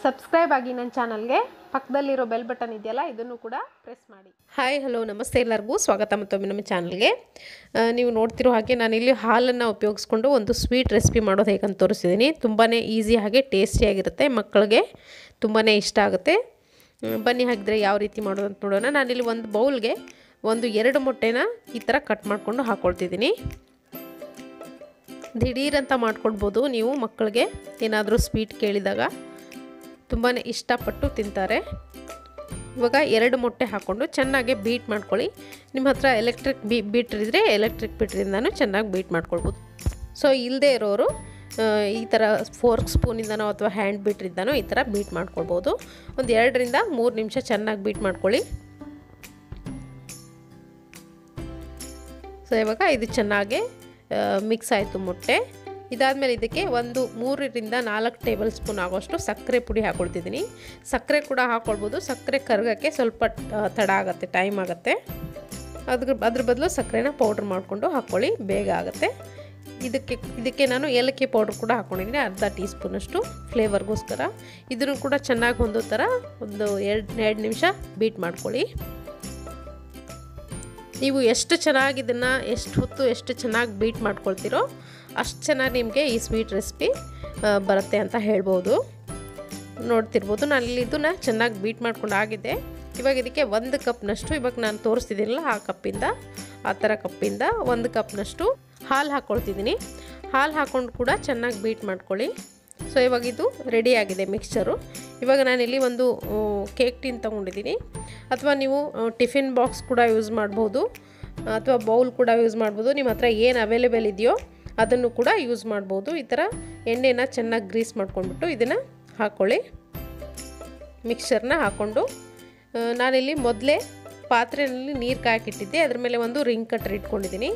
Subscribe ಆಗಿ ನನ್ನ ಚಾನಲ್ಗೆ. ಪಕ್ಕದಲ್ಲಿರೋ ಬೆಲ್ ಬಟನ್ ಇದೆಯಲ್ಲ, ಇದನ್ನು ಕೂಡ ಪ್ರೆಸ್ ಮಾಡಿ. ಹಾಯ್ ಹಲೋ ನಮಸ್ತೆ, ಎಲ್ಲರಿಗೂ ಸ್ವಾಗತ ಮತ್ತೊಮ್ಮೆ ನಮ್ಮ ಚಾನಲ್ಗೆ. ನೀವು ನೋಡ್ತಿರೋ ಹಾಗೆ ನಾನಿಲ್ಲಿ ಹಾಲನ್ನು ಉಪಯೋಗಿಸ್ಕೊಂಡು ಒಂದು ಸ್ವೀಟ್ ರೆಸಿಪಿ ಮಾಡೋದು ಹೇಗಂತ ತೋರಿಸಿದ್ದೀನಿ. ತುಂಬಾ ಈಸಿ ಹಾಗೆ ಟೇಸ್ಟಿಯಾಗಿರುತ್ತೆ, ಮಕ್ಕಳಿಗೆ ತುಂಬಾ ಇಷ್ಟ ಆಗುತ್ತೆ. ಬನ್ನಿ ಹಾಗಿದ್ರೆ ಯಾವ ರೀತಿ ಮಾಡೋದು ಅಂತ ನೋಡೋಣ. ನಾನಿಲ್ಲಿ ಒಂದು ಬೌಲ್ಗೆ 2 ಮೊಟ್ಟೆನ ಈ ಥರ ಕಟ್ ಮಾಡಿಕೊಂಡು ಹಾಕ್ಕೊಳ್ತಿದ್ದೀನಿ. ದಿಢೀರಂತ ಮಾಡ್ಕೊಳ್ಬೋದು ನೀವು, ಮಕ್ಕಳಿಗೆ ಏನಾದರೂ ಸ್ವೀಟ್ ಕೇಳಿದಾಗ ತುಂಬಾ ಇಷ್ಟಪಟ್ಟು ತಿಂತಾರೆ. ಇವಾಗ 2 ಮೊಟ್ಟೆ ಹಾಕ್ಕೊಂಡು ಚೆನ್ನಾಗಿ ಬೀಟ್ ಮಾಡ್ಕೊಳ್ಳಿ. ನಿಮ್ಮ ಹತ್ರ ಎಲೆಕ್ಟ್ರಿಕ್ ಬೀಟರ್ ಇದ್ದರೆ ಎಲೆಕ್ಟ್ರಿಕ್ ಬೀಟ್ರಿಂದನೂ ಚೆನ್ನಾಗಿ ಬೀಟ್ ಮಾಡ್ಕೊಳ್ಬೋದು. ಸೊ ಇಲ್ಲದೇ ಇರೋರು ಈ ಥರ ಫೋರ್ಕ್ ಸ್ಪೂನಿಂದನೋ ಅಥವಾ ಹ್ಯಾಂಡ್ ಬೀಟ್ರಿಂದನೋ ಈ ಥರ ಬೀಟ್ ಮಾಡ್ಕೊಳ್ಬೋದು. ಒಂದು 2 ರಿಂದ 3 ನಿಮಿಷ ಚೆನ್ನಾಗಿ ಬೀಟ್ ಮಾಡ್ಕೊಳ್ಳಿ. ಸೊ ಇವಾಗ ಇದು ಚೆನ್ನಾಗಿ ಮಿಕ್ಸ್ ಆಯಿತು ಮೊಟ್ಟೆ. ಇದಾದಮೇಲೆ ಇದಕ್ಕೆ 3 ರಿಂದ 4 ಟೇಬಲ್ ಸ್ಪೂನ್ ಆಗೋಷ್ಟು ಸಕ್ಕರೆ ಪುಡಿ ಹಾಕ್ಕೊಳ್ತಿದ್ದೀನಿ. ಸಕ್ಕರೆ ಕೂಡ ಹಾಕ್ಕೊಳ್ಬೋದು. ಸಕ್ಕರೆ ಕರಗೋಕ್ಕೆ ಸ್ವಲ್ಪ ತಡ ಆಗುತ್ತೆ, ಟೈಮ್ ಆಗುತ್ತೆ. ಅದ್ರ ಬದಲು ಸಕ್ಕರೆನ ಪೌಡ್ರ್ ಮಾಡಿಕೊಂಡು ಹಾಕ್ಕೊಳ್ಳಿ, ಬೇಗ ಆಗುತ್ತೆ. ಇದಕ್ಕೆ ನಾನು ಏಲಕ್ಕಿ ಪೌಡ್ರ್ ಕೂಡ ಹಾಕ್ಕೊಂಡಿದ್ದೀನಿ, ಅರ್ಧ ಟೀ ಸ್ಪೂನಷ್ಟು ಫ್ಲೇವರ್ಗೋಸ್ಕರ. ಇದನ್ನು ಕೂಡ ಚೆನ್ನಾಗಿ ಹೊಂದೋ ಥರ ಒಂದು 2 ನಿಮಿಷ ಬೀಟ್ ಮಾಡ್ಕೊಳ್ಳಿ. ನೀವು ಎಷ್ಟು ಚೆನ್ನಾಗಿ ಇದನ್ನು ಎಷ್ಟು ಚೆನ್ನಾಗಿ ಬೀಟ್ ಮಾಡ್ಕೊಳ್ತೀರೋ ಅಷ್ಟು ಚೆನ್ನಾಗಿ ನಿಮಗೆ ಈ ಸ್ವೀಟ್ ರೆಸಿಪಿ ಬರುತ್ತೆ ಅಂತ ಹೇಳ್ಬೋದು. ನೋಡ್ತಿರ್ಬೋದು, ನಾನು ಇಲ್ಲಿ ಇದನ್ನು ಚೆನ್ನಾಗಿ ಬೀಟ್ ಮಾಡ್ಕೊಂಡು ಆಗಿದೆ. ಇವಾಗ ಇದಕ್ಕೆ 1 ಕಪ್ನಷ್ಟು, ಇವಾಗ ನಾನು ತೋರಿಸ್ತಿದ್ದೀನಲ್ಲ ಆ ಥರ ಕಪ್ಪಿಂದ 1 ಕಪ್ನಷ್ಟು ಹಾಲು ಹಾಕ್ಕೊಳ್ತಿದ್ದೀನಿ. ಹಾಲು ಹಾಕ್ಕೊಂಡು ಕೂಡ ಚೆನ್ನಾಗಿ ಬೀಟ್ ಮಾಡ್ಕೊಳ್ಳಿ. ಸೊ ಇವಾಗ ಇದು ರೆಡಿಯಾಗಿದೆ ಮಿಕ್ಸ್ಚರು. ಇವಾಗ ನಾನಿಲ್ಲಿ ಒಂದು ಕೇಕ್ ಟಿನ್ ತೊಗೊಂಡಿದ್ದೀನಿ, ಅಥವಾ ನೀವು ಟಿಫಿನ್ ಬಾಕ್ಸ್ ಕೂಡ ಯೂಸ್ ಮಾಡ್ಬೋದು, ಅಥವಾ ಬೌಲ್ ಕೂಡ ಯೂಸ್ ಮಾಡ್ಬೋದು. ನಿಮ್ಮ ಹತ್ರ ಏನು ಅವೈಲೇಬಲ್ ಇದೆಯೋ ಅದನ್ನು ಕೂಡ ಯೂಸ್ ಮಾಡ್ಬೋದು. ಈ ಥರ ಎಣ್ಣೆನ ಚೆನ್ನಾಗಿ ಗ್ರೀಸ್ ಮಾಡ್ಕೊಂಡ್ಬಿಟ್ಟು ಇದನ್ನು ಹಾಕ್ಕೊಳ್ಳಿ. ಮಿಕ್ಸ್ಚರ್ನ ಹಾಕ್ಕೊಂಡು ನಾನಿಲ್ಲಿ ಮೊದಲೇ ಪಾತ್ರೆಯಲ್ಲಿ ನೀರು ಕಾಯಕ್ಕಿಟ್ಟಿದ್ದೆ, ಅದ್ರ ಮೇಲೆ ಒಂದು ರಿಂಗ್ ಕಟ್ರ್ ಇಟ್ಕೊಂಡಿದ್ದೀನಿ.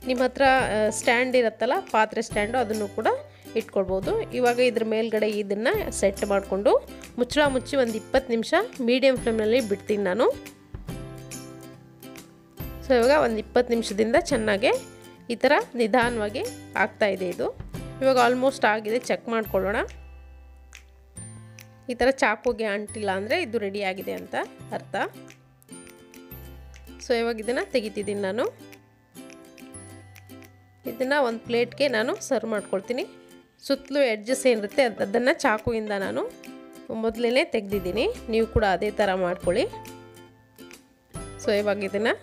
ನಿಮ್ಮ ಹತ್ರ ಸ್ಟ್ಯಾಂಡ್ ಇರುತ್ತಲ್ಲ, ಪಾತ್ರೆ ಸ್ಟ್ಯಾಂಡು, ಅದನ್ನು ಕೂಡ ಇಟ್ಕೊಳ್ಬೋದು. ಇವಾಗ ಇದ್ರ ಮೇಲ್ಗಡೆ ಇದನ್ನು ಸೆಟ್ ಮಾಡಿಕೊಂಡು ಮುಚ್ಚಳ ಮುಚ್ಚಿ ಒಂದು 20 ನಿಮಿಷ ಮೀಡಿಯಮ್ ಫ್ಲೇಮ್ನಲ್ಲಿ ಬಿಡ್ತೀನಿ ನಾನು. ಸೊ ಇವಾಗ ಒಂದು 20 ನಿಮಿಷದಿಂದ ಚೆನ್ನಾಗೆ ಈ ಥರ ನಿಧಾನವಾಗಿ ಆಗ್ತಾಯಿದೆ ಇದು. ಇವಾಗ ಆಲ್ಮೋಸ್ಟ್ ಆಗಿದೆ, ಚೆಕ್ ಮಾಡ್ಕೊಳ್ಳೋಣ. ಈ ಥರ ಚಾಕುಗೆ ಅಂಟಿಲ್ಲ ಅಂದರೆ ಇದು ರೆಡಿ ಆಗಿದೆ ಅಂತ ಅರ್ಥ. ಸೊ ಇವಾಗ ಇದನ್ನು ತೆಗಿತಿದ್ದೀನಿ ನಾನು. ಇದನ್ನು ಒಂದು ಪ್ಲೇಟ್ಗೆ ನಾನು ಸರ್ವ್ ಮಾಡ್ಕೊಳ್ತೀನಿ. ಸುತ್ತಲೂ ಎಡ್ಜಸ್ ಏನಿರುತ್ತೆ ಅದನ್ನು ಚಾಕುವಿಂದ ನಾನು ಮೊದಲೇ ತೆಗೆದಿದ್ದೀನಿ. ನೀವು ಕೂಡ ಅದೇ ಥರ ಮಾಡ್ಕೊಳ್ಳಿ. ಸೊ ಇವಾಗ ಇದನ್ನು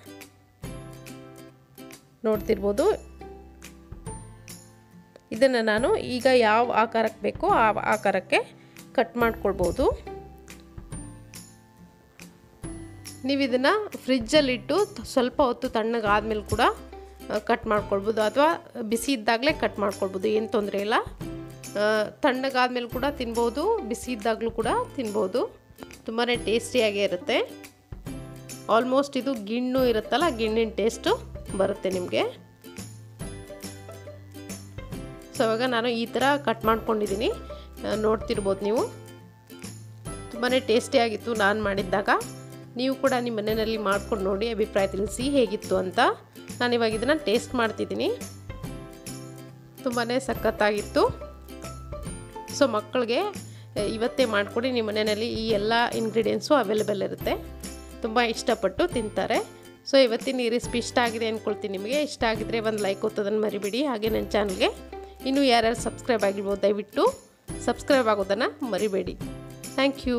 ನೋಡ್ತಿರ್ಬೋದು. ಇದನ್ನು ನಾನು ಈಗ ಯಾವ ಆಕಾರಕ್ಕೆ ಬೇಕೋ ಆ ಆಕಾರಕ್ಕೆ ಕಟ್ ಮಾಡ್ಕೊಳ್ಬೋದು. ನೀವು ಇದನ್ನು ಫ್ರಿಜ್ಜಲ್ಲಿಟ್ಟು ಸ್ವಲ್ಪ ಹೊತ್ತು ತಣ್ಣಗಾದ್ಮೇಲೆ ಕೂಡ ಕಟ್ ಮಾಡ್ಕೊಳ್ಬೋದು, ಅಥವಾ ಬಿಸಿ ಇದ್ದಾಗಲೇ ಕಟ್ ಮಾಡ್ಕೊಳ್ಬೋದು, ಏನು ತೊಂದರೆ ಇಲ್ಲ. ತಣ್ಣಗಾದ್ಮೇಲೆ ಕೂಡ ತಿನ್ಬೋದು, ಬಿಸಿ ಇದ್ದಾಗಲೂ ಕೂಡ ತಿನ್ಬೋದು. ತುಂಬಾ ಟೇಸ್ಟಿಯಾಗೇ ಇರುತ್ತೆ. ಆಲ್ಮೋಸ್ಟ್ ಇದು ಗಿಣ್ಣು ಇರುತ್ತಲ್ಲ, ಗಿಣ್ಣಿನ ಟೇಸ್ಟು ಬರುತ್ತೆ ನಿಮಗೆ. ಸೊ ಇವಾಗ ನಾನು ಈ ಥರ ಕಟ್ ಮಾಡ್ಕೊಂಡಿದ್ದೀನಿ, ನೋಡ್ತಿರ್ಬೋದು ನೀವು. ತುಂಬಾ ಟೇಸ್ಟಿಯಾಗಿತ್ತು ನಾನು ಮಾಡಿದ್ದಾಗ. ನೀವು ಕೂಡ ನಿಮ್ಮ ಮನೆಯಲ್ಲಿ ಮಾಡ್ಕೊಂಡು ನೋಡಿ, ಅಭಿಪ್ರಾಯ ತಿಳಿಸಿ ಹೇಗಿತ್ತು ಅಂತ. ನಾನಿವಾಗ ಇದನ್ನು ಟೇಸ್ಟ್ ಮಾಡ್ತಿದ್ದೀನಿ. ತುಂಬಾ ಸಖತ್ತಾಗಿತ್ತು. ಸೊ ಮಕ್ಕಳಿಗೆ ಇವತ್ತೇ ಮಾಡಿಕೊಡಿ, ನಿಮ್ಮ ಮನೆಯಲ್ಲಿ ಈ ಎಲ್ಲ ಇಂಗ್ರೀಡಿಯೆಂಟ್ಸು ಅವೈಲೇಬಲ್ ಇರುತ್ತೆ, ತುಂಬ ಇಷ್ಟಪಟ್ಟು ತಿಂತಾರೆ. ಸೊ ಇವತ್ತಿನ ಈ ರೆಸಿಪಿ ಇಷ್ಟ ಆಗಿದೆ ಅಂದ್ಕೊಳ್ತೀನಿ. ನಿಮಗೆ ಇಷ್ಟ ಆಗಿದ್ರೆ ಒಂದು ಲೈಕ್ ಒತ್ತೋದನ್ನು ಮರಿಬೇಡಿ. ಹಾಗೆ ನನ್ನ ಚಾನಲ್ಗೆ ಇನ್ನೂ ಯಾರ್ಯಾರು ಸಬ್ಸ್ಕ್ರೈಬ್ ಆಗಿರ್ಬೋದು, ದಯವಿಟ್ಟು ಸಬ್ಸ್ಕ್ರೈಬ್ ಆಗೋದನ್ನು ಮರಿಬೇಡಿ. Thank you.